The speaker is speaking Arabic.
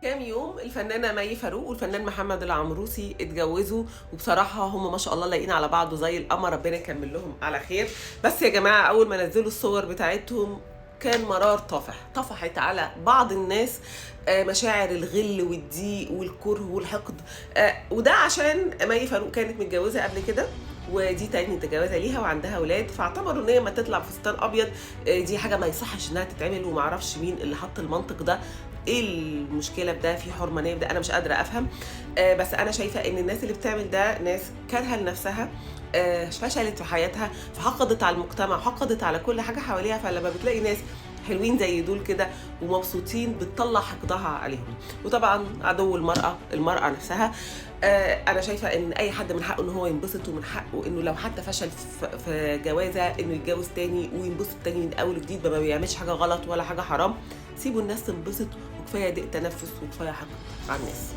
كام يوم الفنانة مي فاروق والفنان محمد العمروسي اتجوزوا، وبصراحة هم ما شاء الله لايقين على بعض زي القمر، ربنا يكمل لهم على خير. بس يا جماعة أول ما نزلوا الصور بتاعتهم كان مرار طفحت على بعض الناس مشاعر الغل والضيق والكره والحقد. وده عشان مي فاروق كانت متجوزة قبل كده، ودي تاني جوازه ليها وعندها اولاد، فاعتبروا ان هي ما تطلع بفستان ابيض دي حاجه ما يصحش انها تتعمل، ومعرفش مين اللي حط المنطق ده. ايه المشكله في ده؟ في حرمانيه في ده؟ انا مش قادره افهم. بس انا شايفه ان الناس اللي بتعمل ده ناس كارهه لنفسها، فشلت في حياتها، فحقدت على المجتمع وحقدت على كل حاجه حواليها. فلما بتلاقي ناس حلوين زي دول كده ومبسوطين بتطلع حقدها عليهم. وطبعا عدو المرأة نفسها. انا شايفه ان اي حد من حقه ان هو ينبسط، ومن حقه انه لو حتى فشل في جوازه انه يتجوز تاني وينبسط تاني من اول وجديد، ما بيعملش حاجه غلط ولا حاجه حرام. سيبوا الناس تنبسط، وكفايه ضيق تنفس وكفايه حقد على الناس.